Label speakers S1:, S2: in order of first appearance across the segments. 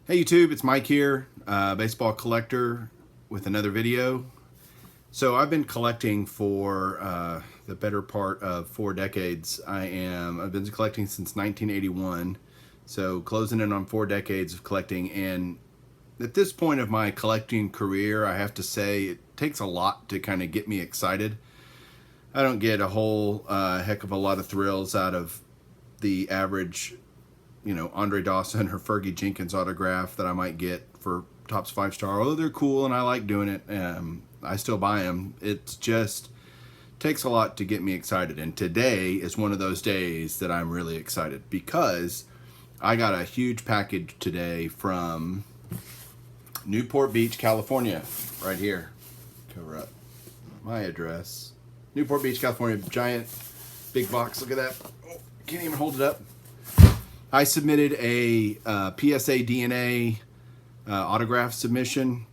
S1: Hey YouTube, it's Mike here, baseball collector with another video. So I've been collecting for the better part of 4 decades. I've been collecting since 1981, so closing in on 4 decades of collecting. And at this point of my collecting career, I have to say it takes a lot to kind of get me excited. I don't get a whole heck of a lot of thrills out of the average Andre Dawson or Fergie Jenkins autograph that I might get for Topps 5-star. Although they're cool and I like doing it, I still buy them. It just takes a lot to get me excited. And today is one of those days that I'm really excited because I got a huge package today from Newport Beach, California. Right here. Cover up my address. Newport Beach, California. Giant, big box. Look at that. Oh, can't even hold it up. I submitted a PSA DNA autograph submission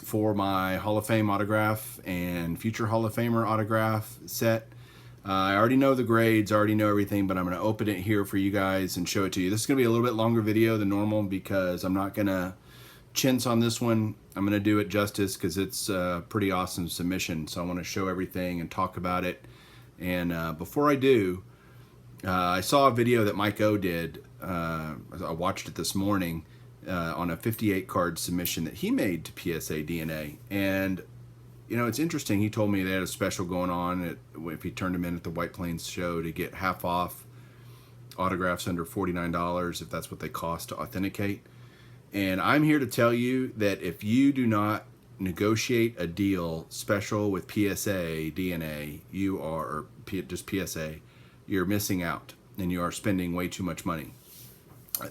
S1: for my Hall of Fame autograph and future Hall of Famer autograph set. I already know the grades, I already know everything, but I'm going to open it here for you guys and show it to you. This is going to be a little bit longer video than normal because I'm not going to chintz on this one. I'm going to do it justice because it's a pretty awesome submission. So I want to show everything and talk about it. And before I do, I saw a video that Mike O did. I watched it this morning on a 58 card submission that he made to PSA DNA. And it's interesting. He told me they had a special going on if he turned them in at the White Plains show to get half off autographs under $49 if that's what they cost to authenticate. And I'm here to tell you that if you do not negotiate a deal special with PSA DNA, just PSA, you're missing out and you are spending way too much money.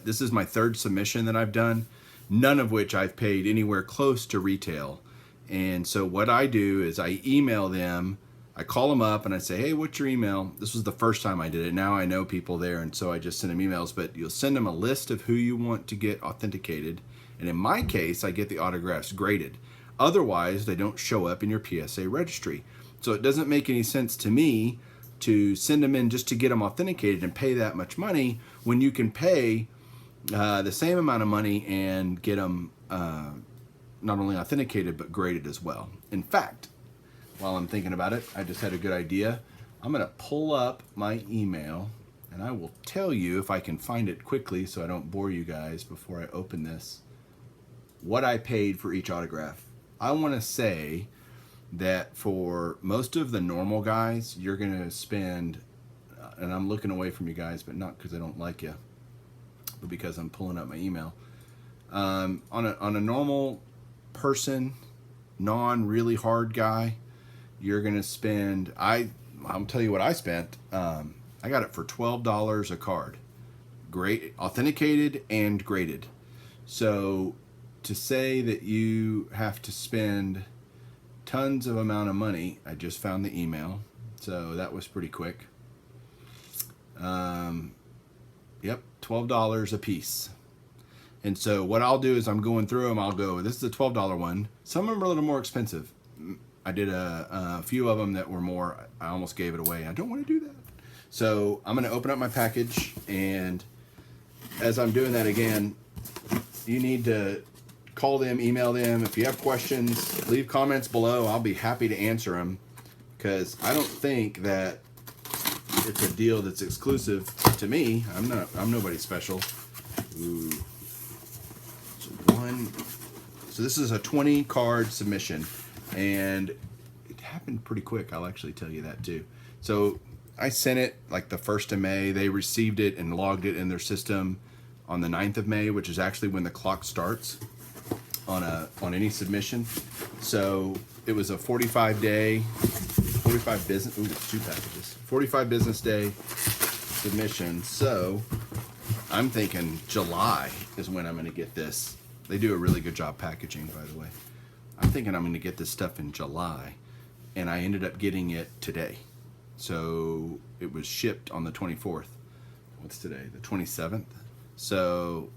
S1: This is my 3rd submission that I've done, none of which I've paid anywhere close to retail. And so what I do is I email them, I call them up and I say, hey, what's your email? This was the first time I did it. Now I know people there, and so I just send them emails, but you'll send them a list of who you want to get authenticated. And in my case, I get the autographs graded. Otherwise, they don't show up in your PSA registry. So it doesn't make any sense to me to send them in just to get them authenticated and pay that much money when you can pay the same amount of money and get them not only authenticated but graded as well. In fact, while I'm thinking about it, I just had a good idea. I'm going to pull up my email and I will tell you, if I can find it quickly so I don't bore you guys before I open this, what I paid for each autograph. I want to say that for most of the normal guys, you're going to spend, and I'm looking away from you guys, but not because I don't like you, but because I'm pulling up my email. On a normal person, non-really hard guy, you're going to spend, I'll tell you what I spent. I got it for $12 a card. Great, authenticated and graded. So to say that you have to spend tons of amount of money, I just found the email, so that was pretty quick. Yep, $12 a piece. And so what I'll do is I'm going through them, I'll go, this is a $12 one. Some of them are a little more expensive. I did a few of them that were more, I almost gave it away. I don't want to do that. So I'm going to open up my package, and as I'm doing that again, you need to call them, email them. If you have questions, leave comments below. I'll be happy to answer them because I don't think that it's a deal that's exclusive to me. I'm nobody special. Ooh. So this is a 20 card submission, and it happened pretty quick. I'll actually tell you that too. So I sent it like the 1st of May. They received it and logged it in their system on the 9th of May, which is actually when the clock starts on any submission. So it was a 45 business, 45 business day submission. So I'm thinking July is when I'm going to get this. They do a really good job packaging, by the way. I'm thinking I'm going to get this stuff in July, and I ended up getting it today. So it was shipped on the 24th. What's today? The 27th. So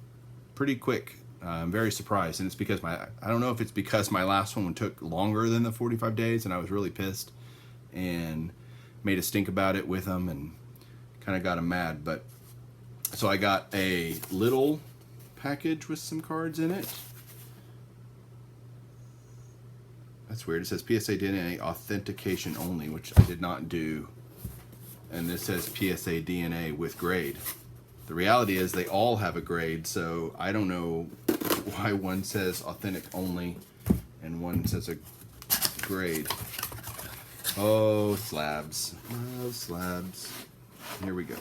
S1: pretty quick. I'm very surprised, and it's because I don't know if it's because my last one took longer than the 45 days and I was really pissed and made a stink about it with them and kind of got them mad. But so I got a little package with some cards in it. That's weird. It says PSA DNA authentication only, which I did not do. And this says PSA DNA with grade. The reality is they all have a grade, so I don't know why one says authentic only and one says a grade. Oh, slabs. Oh, slabs. Here we go.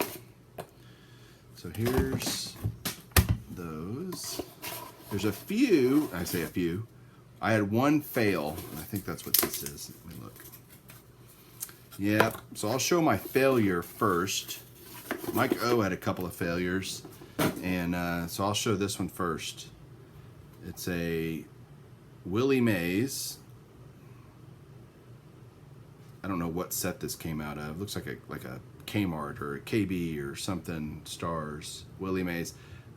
S1: So here's those. There's a few, I say a few. I had one fail, and I think that's what this is. Let me look. Yep, so I'll show my failure first. Mike O had a couple of failures, and so I'll show this one first. It's a Willie Mays. I don't know what set this came out of. It looks like a Kmart or a KB or something. Stars. Willie Mays.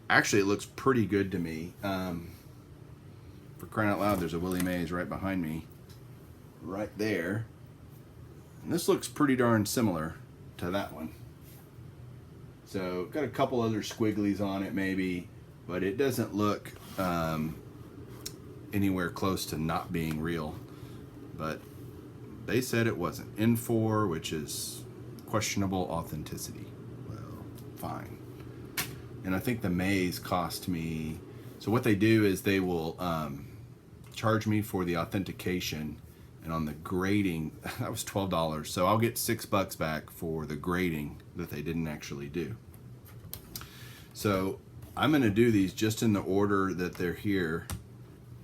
S1: Actually, it looks pretty good to me. For crying out loud, there's a Willie Mays right behind me, right there. And this looks pretty darn similar to that one. So got a couple other squigglies on it maybe, but it doesn't look anywhere close to not being real. But they said it wasn't. N4, which is questionable authenticity. Well, fine. And I think the Mays cost me, so what they do is they will charge me for the authentication, and on the grading, that was $12. So I'll get $6 back for the grading that they didn't actually do. So I'm gonna do these just in the order that they're here.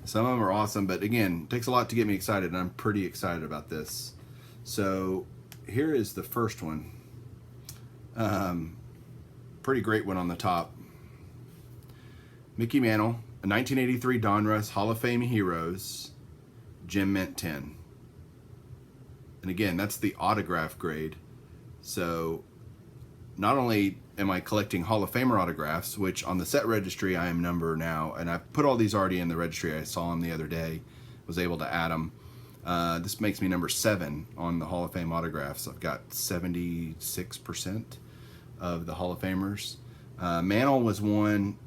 S1: Some of them are awesome, but again, it takes a lot to get me excited, and I'm pretty excited about this. So here is the first one. Pretty great one on the top. Mickey Mantle, a 1983 Donruss Hall of Fame Heroes, Gem Mint 10. And again, that's the autograph grade. So not only am I collecting Hall of Famer autographs, which on the set registry I am number now, and I've put all these already in the registry. I saw them the other day, was able to add them. This makes me number 7 on the Hall of Fame autographs. I've got 76% of the Hall of Famers. Mantle was one.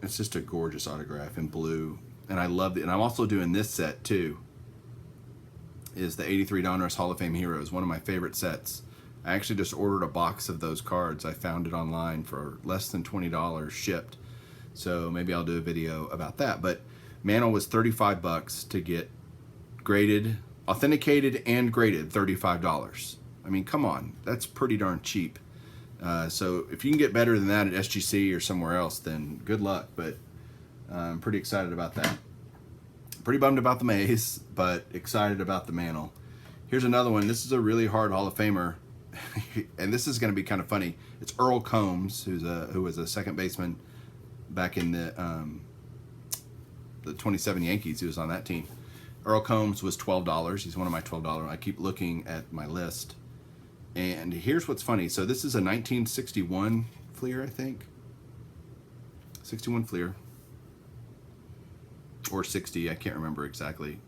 S1: It's just a gorgeous autograph in blue, and I loved it. And I'm also doing this set too. Is the 83 Donruss Hall of Fame Heroes, one of my favorite sets. I actually just ordered a box of those cards. I found it online for less than $20 shipped. So maybe I'll do a video about that. But Mantle was $35 to get graded, authenticated and graded, $35. I mean, come on, that's pretty darn cheap. So if you can get better than that at SGC or somewhere else, then good luck. But I'm pretty excited about that. Pretty bummed about the Mays, but excited about the Mantle. Here's another one. This is a really hard Hall of Famer, and this is going to be kind of funny. It's Earl Combs, who was a second baseman back in the 27 Yankees. He was on that team. Earl Combs was $12. He's one of my $12. I keep looking at my list. And here's what's funny. So this is a 1961 Fleer, I think. 61 Fleer. Or 60, I can't remember exactly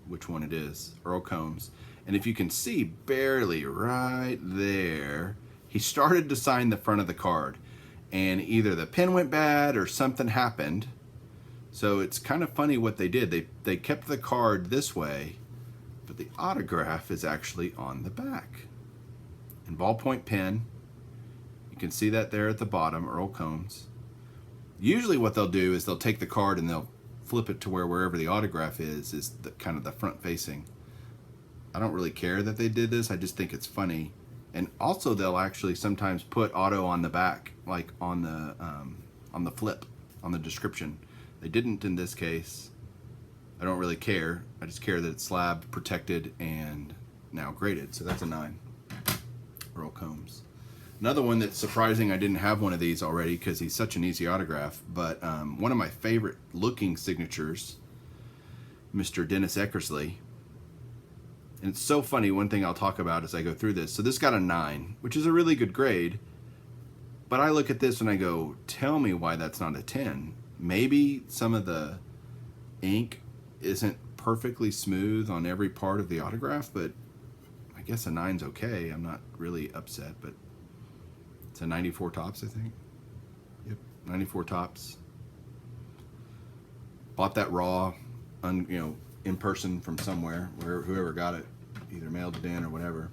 S1: which one it is. Earl Combs. And if you can see barely right there, he started to sign the front of the card. And either the pen went bad or something happened. So it's kind of funny what they did. They kept the card this way, but the autograph is actually on the back. In ballpoint pen, you can see that there at the bottom, Earl Combs. Usually what they'll do is they'll take the card and they'll flip it to wherever the autograph is the kind of the front facing. I don't really care that they did this. I just think it's funny. And also they'll actually sometimes put auto on the back, like on the flip, on the description. They didn't in this case. I don't really care. I just care that it's slab protected and now graded. So that's a 9. Earl Combs. Another one that's surprising, I didn't have one of these already because he's such an easy autograph, but one of my favorite looking signatures, Mr. Dennis Eckersley. And it's so funny, one thing I'll talk about as I go through this. So this got a 9, which is a really good grade, but I look at this and I go, tell me why that's not a 10. Maybe some of the ink isn't perfectly smooth on every part of the autograph, but I guess a 9's okay. I'm not really upset, but it's a 94 tops, I think. Yep, 94 tops. Bought that raw, in person from somewhere, where whoever got it, either mailed it in or whatever.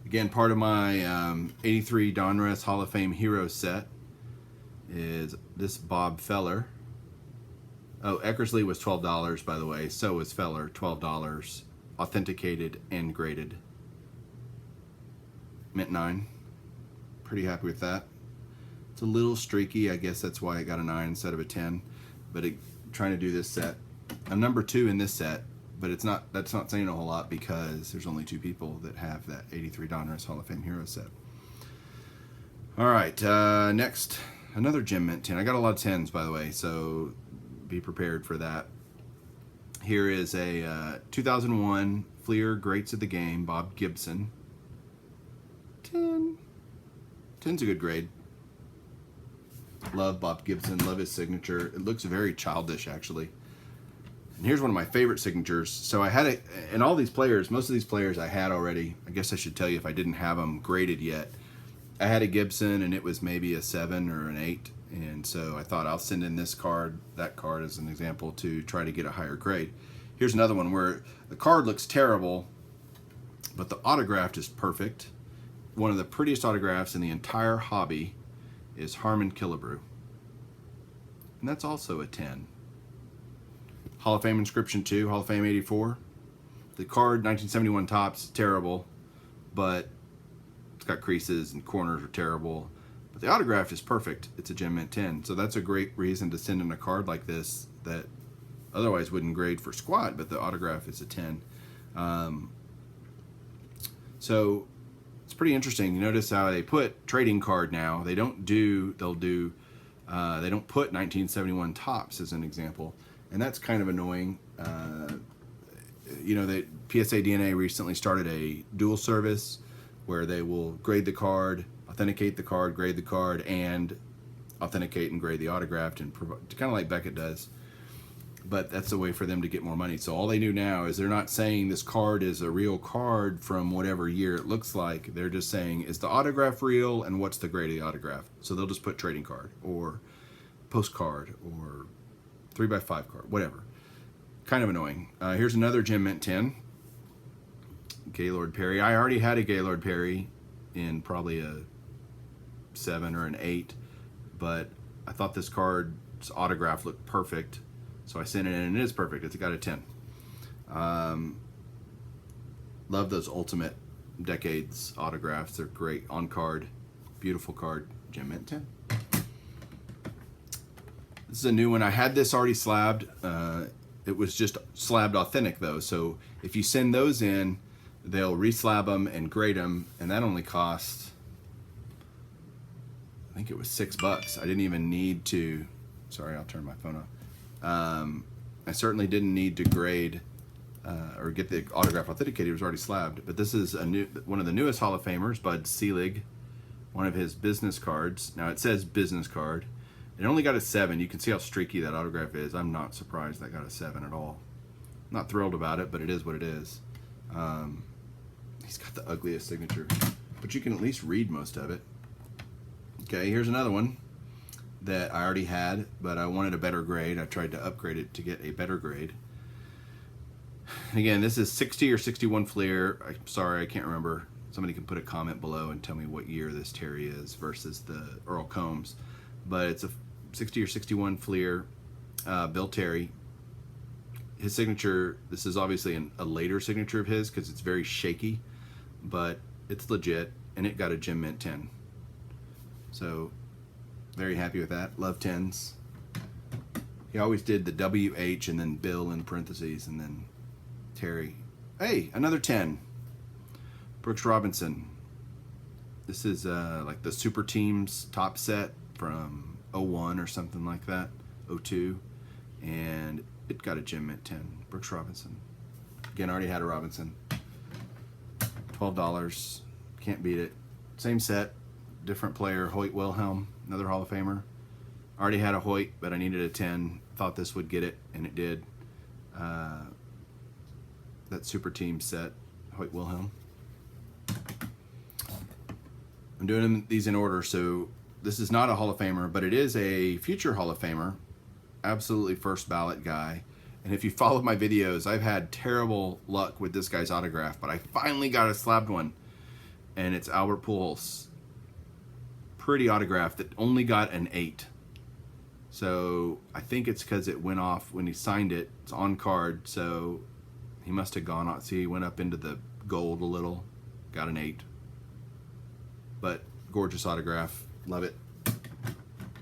S1: Again, part of my 83 Donruss Hall of Fame Heroes set is this Bob Feller. Oh, Eckersley was $12, by the way. So was Feller, $12. Authenticated and graded. Mint 9. Pretty happy with that. It's a little streaky. I guess that's why it got a 9 instead of a 10. But trying to do this set. I'm number 2 in this set, but that's not saying a whole lot because there's only 2 people that have that 83 Donruss Hall of Fame Hero set. All right, next, another Gem Mint 10. I got a lot of 10s, by the way, so be prepared for that. Here is a 2001 Fleer Greats of the Game, Bob Gibson. 10. 10's a good grade. Love Bob Gibson, love his signature. It looks very childish, actually. And here's one of my favorite signatures. So I had and all these players, most of these players I had already. I guess I should tell you if I didn't have them graded yet. I had a Gibson and it was maybe a 7 or an 8. And so I thought I'll send in this card, that card as an example to try to get a higher grade. Here's another one where the card looks terrible, but the autograph is perfect. One of the prettiest autographs in the entire hobby is Harmon Killebrew. And that's also a 10. Hall of Fame inscription 2, Hall of Fame 84. The card, 1971 Topps, terrible, but it's got creases and corners are terrible. But the autograph is perfect. It's a Gem Mint 10. So that's a great reason to send in a card like this that otherwise wouldn't grade for squat, but the autograph is a 10. So it's pretty interesting. You notice how they put trading card now. They don't put 1971 Topps as an example. And that's kind of annoying. The PSA DNA recently started a dual service where they will grade the card, authenticate the card, grade the card, and authenticate and grade the autograph, and kind of like Beckett does. But that's a way for them to get more money. So all they do now is they're not saying this card is a real card from whatever year it looks like. They're just saying, is the autograph real and what's the grade of the autograph? So they'll just put trading card or postcard or 3x5 card, whatever. Kind of annoying. Here's another Gem Mint 10. Gaylord Perry. I already had a Gaylord Perry in probably a 7 or an 8, but I thought this card's autograph looked perfect, so I sent it in, and it is perfect. It's got a 10. Love those Ultimate Decades autographs. They're great on card. Beautiful card. Gem Mint 10. This is a new one. I had this already slabbed. It was just slabbed authentic though. So if you send those in, they'll reslab them and grade them, and that only cost, I think it was $6. I didn't even need to. Sorry, I'll turn my phone off. I certainly didn't need to grade or get the autograph authenticated. It was already slabbed. But this is one of the newest Hall of Famers, Bud Selig. One of his business cards. Now it says business card. It only got a 7. You can see how streaky that autograph is. I'm not surprised that got a 7 at all. Not thrilled about it, but it is what it is. He's got the ugliest signature, but you can at least read most of it. Okay, here's another one that I already had, but I wanted a better grade. I tried to upgrade it to get a better grade. And again, this is 60 or 61 Fleer. I'm sorry, I can't remember. Somebody can put a comment below and tell me what year this Terry is versus the Earl Combs. But it's a 60 or 61 Fleer, Bill Terry. His signature, this is obviously a later signature of his because it's very shaky, but it's legit, and it got a Gem Mint 10. So, very happy with that. Love 10s. He always did the WH and then Bill in parentheses and then Terry. Hey, another 10. Brooks Robinson. This is like the Super Teams top set from 01 or something like that, 02, and it got a Gem Mint 10. Brooks Robinson. Again, I already had a Robinson. $12. Can't beat it. Same set, different player, Hoyt Wilhelm, another Hall of Famer. I already had a Hoyt, but I needed a 10. Thought this would get it, and it did. That Super Team set, Hoyt Wilhelm. I'm doing these in order, so this is not a Hall of Famer, but it is a future Hall of Famer. absolutely first ballot guy. And if you follow my videos, I've had terrible luck with this guy's autograph, but I finally got a slabbed one, and it's Albert Pujols. Pretty autograph that only got an 8. So I think it's because it went off when he signed it. It's on card, so he must have gone on. See, he went up into the gold a little, got an 8. But gorgeous autograph, love it.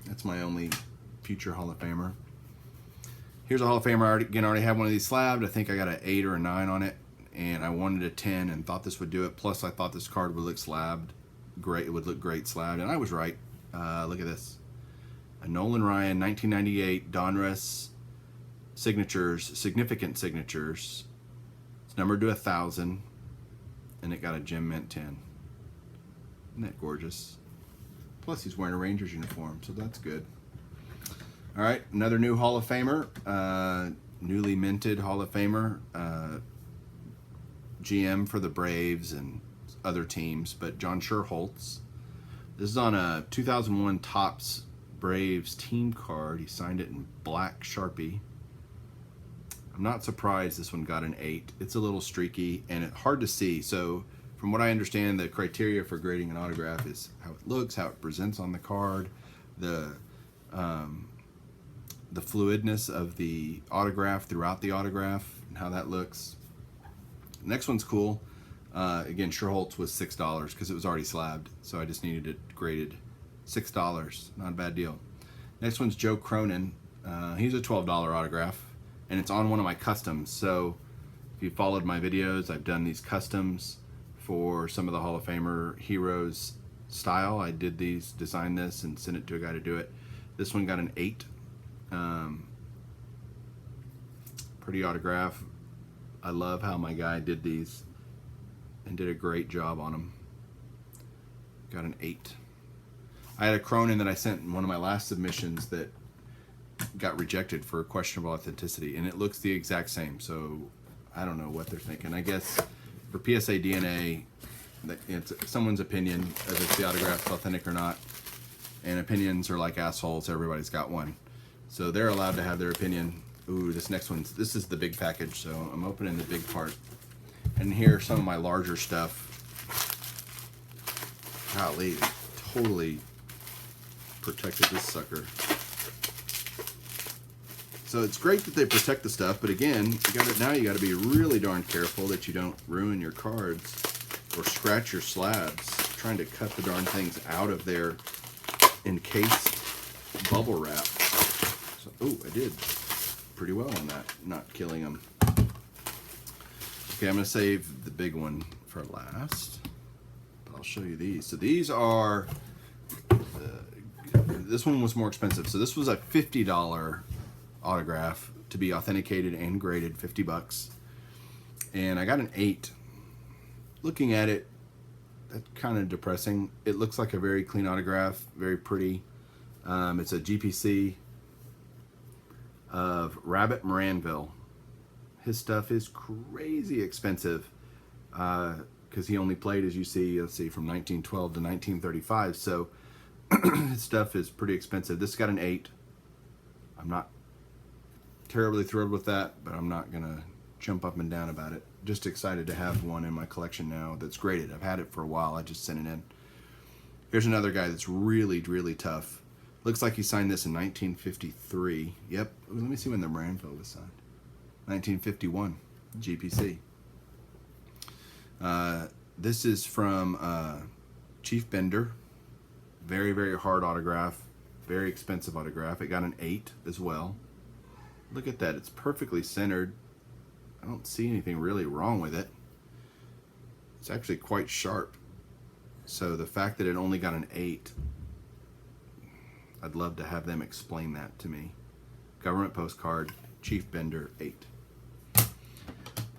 S1: That's my only future Hall of Famer. Here's a Hall of Famer. I already have one of these slabbed. I think I got an 8 or a 9 on it, and I wanted a 10 and thought this would do it. Plus, I thought this card would look slabbed. Great, it would look great slabbed, and I was right. Look at this. A Nolan Ryan 1998 Donruss signatures, significant signatures. It's numbered to 1,000, and it got a gem mint 10. Isn't that gorgeous? Plus, he's wearing a Rangers uniform, so that's good. All right, another new Hall of Famer, newly minted Hall of Famer, GM for the Braves and other teams, but John Schuerholz. This is on a 2001 Topps Braves team card. He signed it in black Sharpie. I'm not surprised this one got an 8. It's a little streaky and it's hard to see. So from what I understand, the criteria for grading an autograph is how it looks, how it presents on the card, the fluidness of the autograph throughout the autograph, and how that looks. The next one's cool. Again, Schuerholz was $6 because it was already slabbed, so I just needed it graded. $6, not a bad deal. Next one's Joe Cronin. He's a $12 autograph, and it's on one of my customs. So if you followed my videos, I've done these customs for some of the Hall of Famer heroes style. I did these, designed this, and sent it to a guy to do it. This one got an 8. Pretty autograph. I love how my guy did these and did a great job on them. Got an 8. I had a Cronin that I sent in one of my last submissions that got rejected for questionable authenticity, and it looks the exact same, so I don't know what they're thinking. I guess for PSA DNA, it's someone's opinion of if the autograph's authentic or not, and opinions are like assholes. Everybody's got one, so they're allowed to have their opinion. Ooh, this is the big package, so I'm opening the big part, and here's some of my larger stuff. Golly, totally protected this sucker. So it's great that they protect the stuff, but again, now you got to be really darn careful that you don't ruin your cards or scratch your slabs trying to cut the darn things out of their encased bubble wrap. So, oh, I did pretty well on that, not killing them. Okay, I'm going to save the big one for last. I'll show you these. So these are, this one was more expensive. So this was a $50 autograph to be authenticated and graded, 50 bucks. And I got an 8. Looking at it, that's kind of depressing. It looks like a very clean autograph, very pretty. It's a GPC of Rabbit Moranville. His stuff is crazy expensive because he only played, as you see, let's see, from 1912 to 1935. So his stuff is pretty expensive. This got an 8. I'm not terribly thrilled with that, but I'm not gonna jump up and down about it. Just excited to have one in my collection now that's graded. I've had it for a while. I just sent it in. Here's another guy that's really, really tough. Looks like he signed this in 1953. Yep. Ooh, let me see when the Moranville was signed. 1951, GPC. This is from Chief Bender. Very, very hard autograph. Very expensive autograph. It got an 8 as well. Look at that. It's perfectly centered. I don't see anything really wrong with it. It's actually quite sharp. So the fact that it only got an 8, I'd love to have them explain that to me. Government postcard, Chief Bender, 8.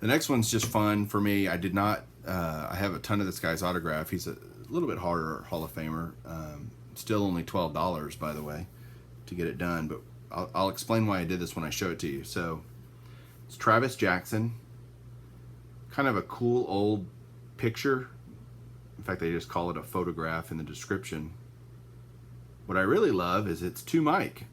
S1: The next one's just fun for me. I did not, I have a ton of this guy's autograph. He's a little bit harder Hall of Famer. Still only $12, by the way, to get it done. But I'll explain why I did this when I show it to you. So it's Travis Jackson. Kind of a cool old picture. In fact, they just call it a photograph in the description. What I really love is it's to Mike.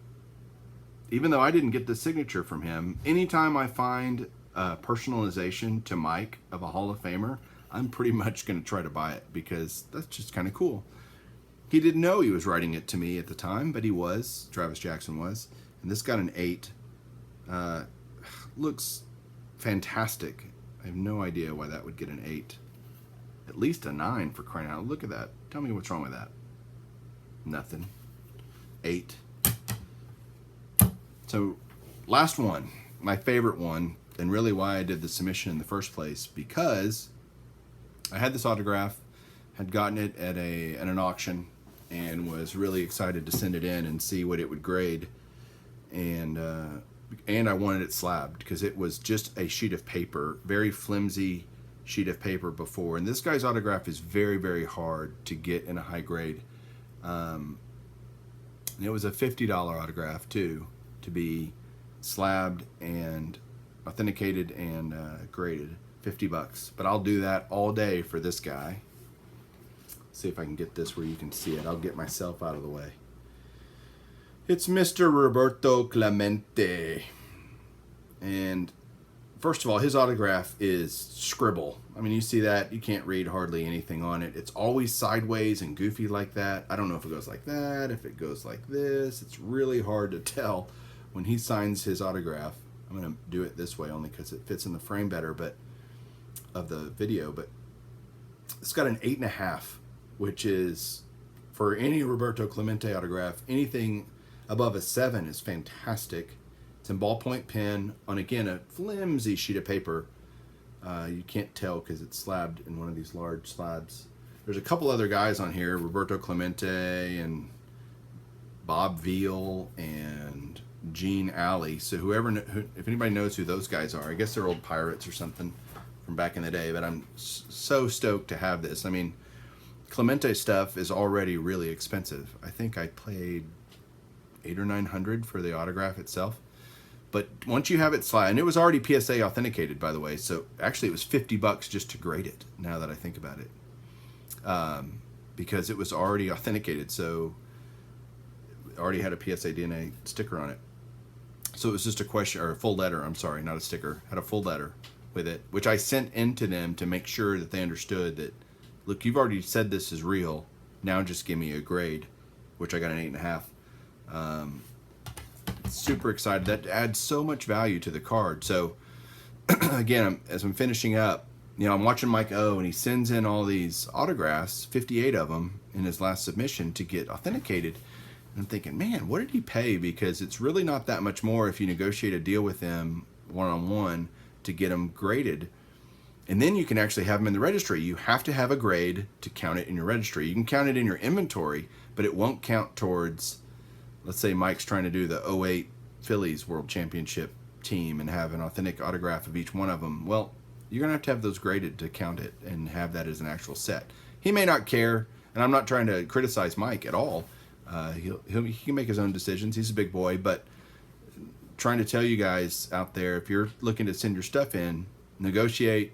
S1: even though I didn't get the signature from him, anytime I find personalization to Mike of a Hall of Famer, I'm pretty much going to try to buy it because that's just kind of cool. He didn't know he was writing it to me at the time, but he was. Travis Jackson was. And this got an 8. Looks fantastic. I have no idea why that would get an 8. At least a 9 for crying out. Look at that. Tell me what's wrong with that. Nothing. 8. So, last one. My favorite one, and really why I did the submission in the first place, because I had this autograph, had gotten it at an auction, and was really excited to send it in and see what it would grade. And I wanted it slabbed because it was just a sheet of paper, very flimsy sheet of paper before. And this guy's autograph is very, very hard to get in a high grade. It was a $50 autograph too, to be slabbed and authenticated and graded. $50. But I'll do that all day for this guy. See if I can get this where you can see it. I'll get myself out of the way. It's Mr. Roberto Clemente. And first of all, his autograph is scribble. I mean, you see that, you can't read hardly anything on it. It's always sideways and goofy like that. I don't know if it goes like that, if it goes like this. It's really hard to tell when he signs his autograph. I'm going to do it this way only because it fits in the frame better, but of the video. But it's got an 8.5, which is, for any Roberto Clemente autograph, anything above a 7 is fantastic. It's in ballpoint pen on, again, a flimsy sheet of paper. You can't tell because it's slabbed in one of these large slabs. There's a couple other guys on here, Roberto Clemente and Bob Veal and Gene Alley. So if anybody knows who those guys are, I guess they're old Pirates or something from back in the day. But I'm so stoked to have this. I mean, Clemente stuff is already really expensive. I think I paid $800 or $900 for the autograph itself. But once you have it slide, and it was already PSA authenticated, by the way, so actually it was $50 just to grade it, now that I think about it. Because it was already authenticated, so it already had a PSA DNA sticker on it. So it was just a question, or a full letter, I'm sorry, not a sticker, had a full letter with it, which I sent into them to make sure that they understood that, look, you've already said this is real, now just give me a grade, which I got an 8.5. Super excited. That adds so much value to the card. So again, as I'm finishing up, I'm watching Mike O, and he sends in all these autographs, 58 of them in his last submission, to get authenticated. And I'm thinking, man, what did he pay? Because it's really not that much more if you negotiate a deal with him one-on-one to get them graded. And then you can actually have them in the registry. You have to have a grade to count it in your registry. You can count it in your inventory, but it won't count towards, let's say Mike's trying to do the 08 Phillies World Championship team and have an authentic autograph of each one of them. Well, you're going to have those graded to count it and have that as an actual set. He may not care, and I'm not trying to criticize Mike at all. He can make his own decisions. He's a big boy, but trying to tell you guys out there, if you're looking to send your stuff in, negotiate.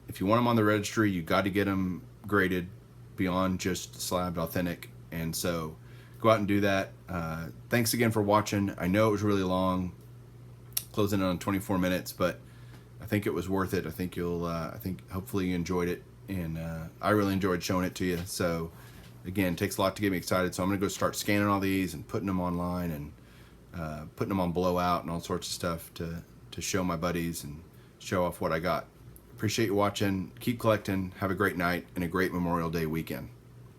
S1: If you want them on the registry, you got to get them graded beyond just slabbed authentic. And so go out and do that. Thanks again for watching. I know it was really long, closing in on 24 minutes, but I think it was worth it. I think hopefully you enjoyed it, and I really enjoyed showing it to you. So again, it takes a lot to get me excited. So I'm gonna go start scanning all these and putting them online and putting them on blowout and all sorts of stuff to show my buddies and show off what I got. Appreciate you watching. Keep collecting. Have a great night and a great Memorial Day weekend.